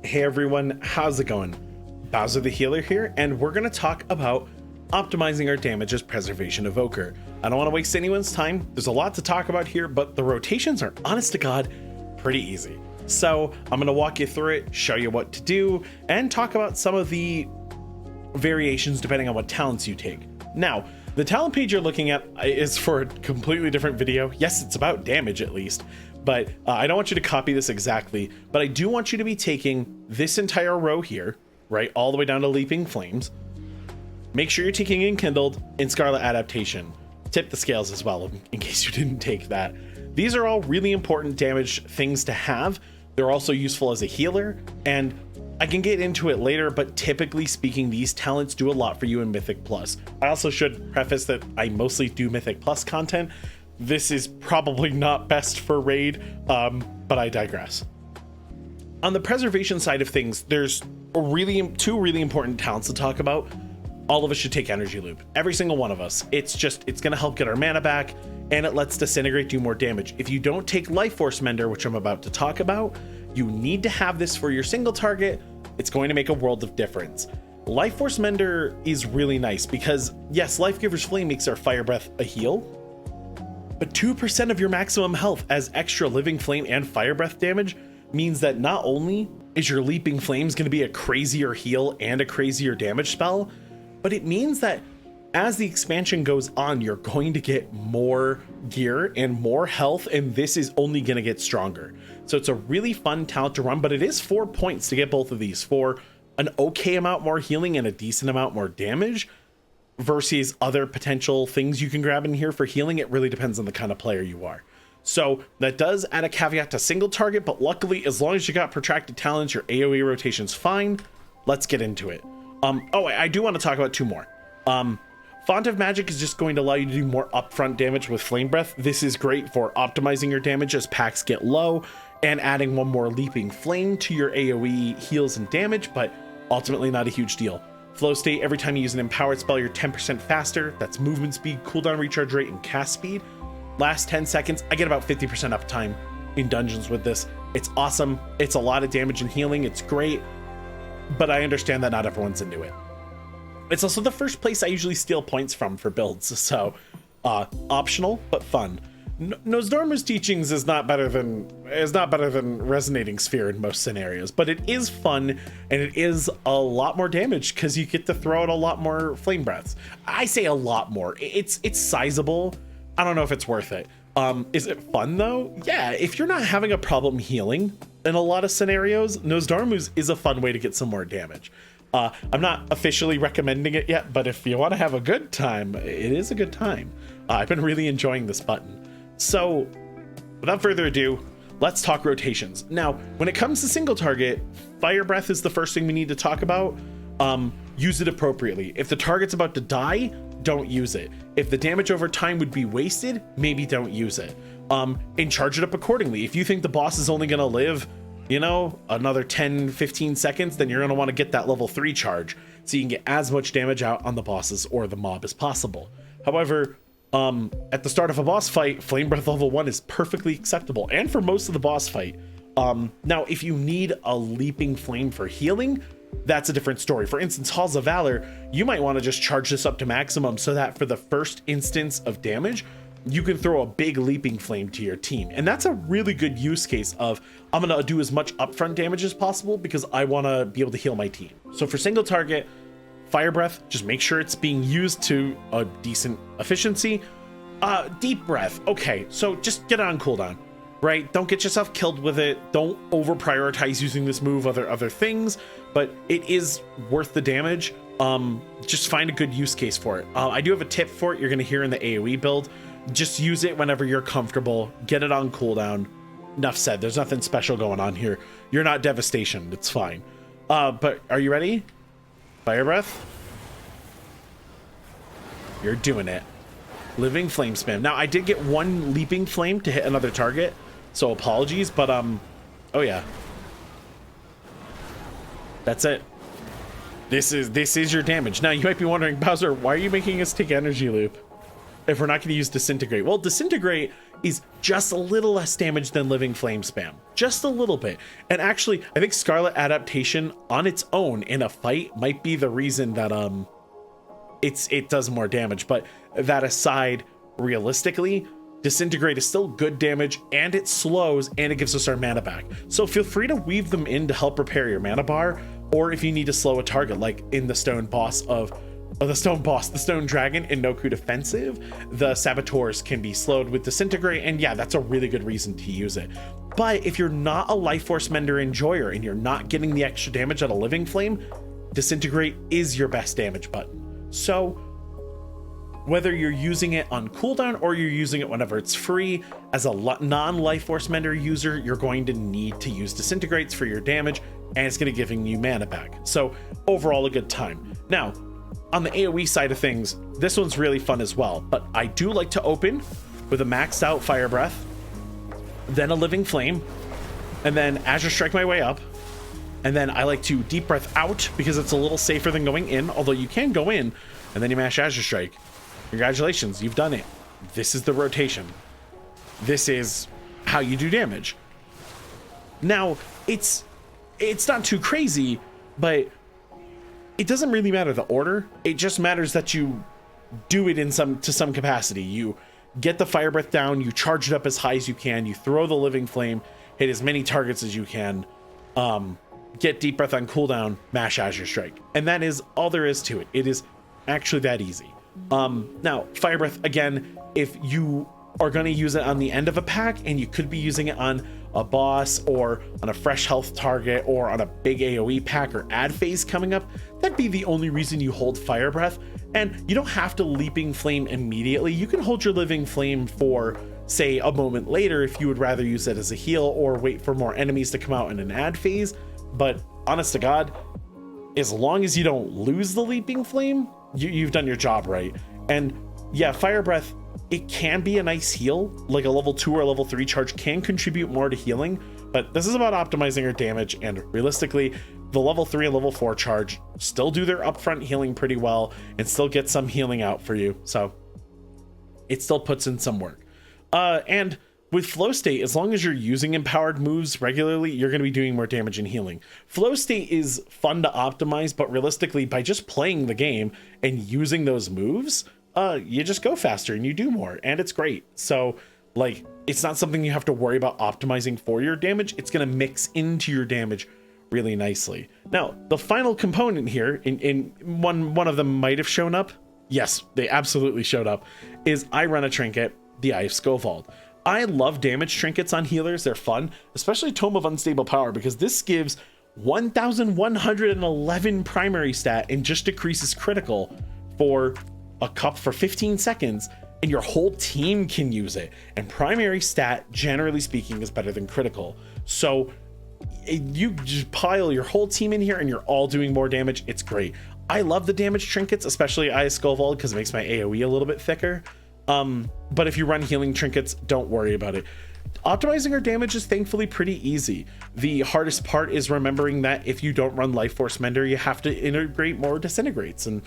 Hey everyone, how's it going? Bowser the Healer here, and we're going to talk about optimizing our damage as Preservation Evoker. I don't want to waste anyone's time. There's a lot to talk about here, but the rotations are, honest to God, pretty easy. So I'm going to walk you through it, show you what to do, and talk about some of the variations depending on what talents you take. Now, the talent page you're looking at is for a completely different video. Yes, it's about damage at least, but I don't want you to copy this exactly, but I do want you to be taking this entire row here, right, all the way down to Leaping Flames. Make sure you're taking Enkindled and Scarlet Adaptation. Tip the scales as well in case you didn't take that. These are all really important damage things to have. They're also useful as a healer, and I can get into it later, but typically speaking, these talents do a lot for you in Mythic Plus. I also should preface that I mostly do Mythic Plus content. This is probably not best for Raid, but I digress. On the preservation side of things, there's two really important talents to talk about. All of us should take Energy Loop. Every single one of us. It's going to help get our mana back, and it lets Disintegrate do more damage. If you don't take Life Force Mender, which I'm about to talk about, you need to have this for your single target. It's going to make a world of difference. Life Force Mender is really nice because, yes, Life Giver's Flame makes our Fire Breath a heal, but 2% of your maximum health as extra Living Flame and Fire Breath damage means that not only is your Leaping Flames going to be a crazier heal and a crazier damage spell, but it means that as the expansion goes on, you're going to get more gear and more health, and this is only going to get stronger. So it's a really fun talent to run, but it is 4 points to get both of these for an okay amount more healing and a decent amount more damage versus other potential things you can grab in here for healing. It really depends on the kind of player you are. So that does add a caveat to single target, but luckily, as long as you got protracted talents, your AoE rotation's fine. Let's get into it. I do want to talk about two more. Font of Magic is just going to allow you to do more upfront damage with Flame Breath. This is great for optimizing your damage as packs get low and adding one more Leaping Flame to your AoE heals and damage, but ultimately not a huge deal. Flow State, every time you use an empowered spell, you're 10% faster. That's movement speed, cooldown recharge rate, and cast speed. Last 10 seconds, I get about 50% uptime in dungeons with this. It's awesome. It's a lot of damage and healing. It's great, but I understand that not everyone's into it. It's also the first place I usually steal points from for builds, so optional but fun. Nosdormu's teachings is not better than Resonating Sphere in most scenarios, but it is fun and it is a lot more damage because you get to throw out a lot more flame breaths. I say a lot more. It's sizable. I don't know if it's worth it. Is it fun though? Yeah, if you're not having a problem healing in a lot of scenarios, Nosdormu's is a fun way to get some more damage. I'm not officially recommending it yet, but if you want to have a good time, it is a good time. I've been really enjoying this button. So without further ado, let's talk rotations. Now, when it comes to single target, Fire Breath is the first thing we need to talk about. Use it appropriately. If the target's about to die, don't use it. If the damage over time would be wasted, maybe don't use it. And charge it up accordingly. If you think the boss is only going to live, another 10-15 seconds, then you're going to want to get that level 3 charge so you can get as much damage out on the bosses or the mob as possible. However, at the start of a boss fight, Flame Breath level 1 is perfectly acceptable, and for most of the boss fight. Now, if you need a Leaping Flame for healing, that's a different story. For instance, Halls of Valor, you might want to just charge this up to maximum so that for the first instance of damage, you can throw a big Leaping Flame to your team. And that's a really good use case of, I'm going to do as much upfront damage as possible because I want to be able to heal my team. So for single target, Fire Breath, just make sure it's being used to a decent efficiency. Deep Breath, okay, so just get it on cooldown, right? Don't get yourself killed with it. Don't over prioritize using this move, other things, but it is worth the damage. Just find a good use case for it. I do have a tip for it you're going to hear in the AoE build. Just use it whenever you're comfortable. Get it on cooldown. Enough said. There's nothing special going on here. You're not Devastation. It's fine. But are you ready? Fire Breath. You're doing it. Living Flame spam. Now, I did get one Leaping Flame to hit another target, so apologies, but oh yeah. That's it. This is your damage. Now, you might be wondering, Bowser, why are you making us take Energy Loop? if we're not going to use Disintegrate? Well, Disintegrate is just a little less damage than Living Flame spam, just a little bit. And actually, I think Scarlet Adaptation on its own in a fight might be the reason that it does more damage. But that aside, realistically, Disintegrate is still good damage, and it slows, and it gives us our mana back. So feel free to weave them in to help repair your mana bar, or if you need to slow a target, like in the Stone Dragon in Noku Defensive, the Saboteurs can be slowed with Disintegrate, and yeah, that's a really good reason to use it. But if you're not a Life Force Mender enjoyer and you're not getting the extra damage out of Living Flame, Disintegrate is your best damage button. So whether you're using it on cooldown or you're using it whenever it's free, as a non-Life Force Mender user, you're going to need to use Disintegrates for your damage, and it's going to giving you mana back. So overall, a good time. Now, on the AoE side of things, this one's really fun as well, but I do like to open with a maxed out Fire Breath, then a Living Flame, and then Azure Strike my way up. And then I like to Deep Breath out because it's a little safer than going in, although you can go in, and then you mash Azure Strike. Congratulations, you've done it. This is the rotation. This is how you do damage. Now, it's not too crazy, but it doesn't really matter the order. It just matters that you do it to some capacity. You get the Fire Breath down, you charge it up as high as you can, you throw the Living Flame, hit as many targets as you can, get Deep Breath on cooldown, mash Azure Strike. And that is all there is to it. It is actually that easy. Now, Fire Breath, again, if you are going to use it on the end of a pack, and you could be using it on a boss or on a fresh health target or on a big AoE pack or ad phase coming up, that'd be the only reason you hold Fire Breath. And you don't have to Leaping Flame immediately. You can hold your Living Flame for, say, a moment later if you would rather use it as a heal or wait for more enemies to come out in an ad phase. But honest to God, as long as you don't lose the Leaping Flame, you've done your job right. And yeah, Fire Breath, it can be a nice heal, like a level 2 or level 3 charge can contribute more to healing, but this is about optimizing your damage, and realistically, the level 3 and level 4 charge still do their upfront healing pretty well and still get some healing out for you, so it still puts in some work. And with Flow State, as long as you're using empowered moves regularly, you're going to be doing more damage and healing. Flow State is fun to optimize, but realistically, by just playing the game and using those moves, you just go faster and you do more, and it's great. So, like, it's not something you have to worry about optimizing for your damage. It's going to mix into your damage really nicely. Now, the final component here, in one of them might have shown up. Yes, they absolutely showed up. Is I run a trinket, the Eye of Skovald. I love damage trinkets on healers. They're fun, especially Tome of Unstable Power, because this gives 1,111 primary stat and just decreases critical for a cup for 15 seconds, and your whole team can use it. And primary stat, generally speaking, is better than critical. So you just pile your whole team in here and you're all doing more damage. It's great. I love the damage trinkets, especially Eye of Skovald, because it makes my AoE a little bit thicker. But if you run healing trinkets, don't worry about it. Optimizing our damage is thankfully pretty easy. The hardest part is remembering that if you don't run Life Force Mender, you have to integrate more Disintegrates. And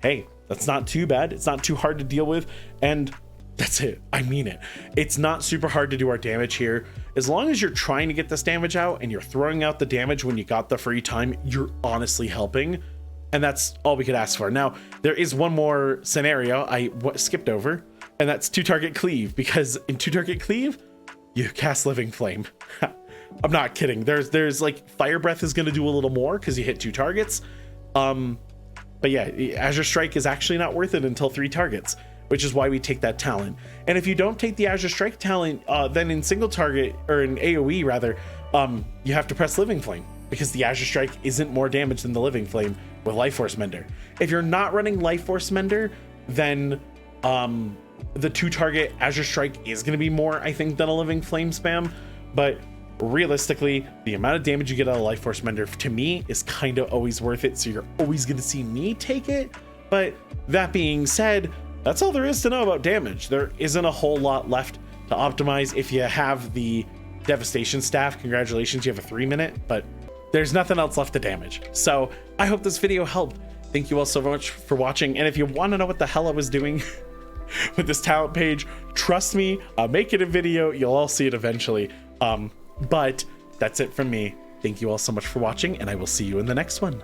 hey, that's not too bad. It's not too hard to deal with. And that's it. I mean it. It's not super hard to do our damage here. As long as you're trying to get this damage out and you're throwing out the damage when you got the free time, you're honestly helping. And that's all we could ask for. Now, there is one more scenario I skipped over, and that's 2-target cleave, because in 2-target cleave, you cast Living Flame. I'm not kidding. There's like Fire Breath is going to do a little more because you hit 2 targets. But yeah, Azure Strike is actually not worth it until 3 targets, which is why we take that talent. And if you don't take the Azure Strike talent, then in single target, or in AoE rather, you have to press Living Flame, because the Azure Strike isn't more damage than the Living Flame with Life Force Mender. If you're not running Life Force Mender, then the 2-target Azure Strike is going to be more, I think, than a Living Flame spam. But realistically, the amount of damage you get out of Life Force Mender, to me, is kind of always worth it. So you're always going to see me take it. But that being said, that's all there is to know about damage. There isn't a whole lot left to optimize. If you have the Devastation Staff, congratulations, you have a 3-minute, but there's nothing else left to damage. So I hope this video helped. Thank you all so much for watching. And if you want to know what the hell I was doing with this talent page. Trust me, I'll make it a video. You'll all see it eventually. But that's it from me. Thank you all so much for watching, and I will see you in the next one.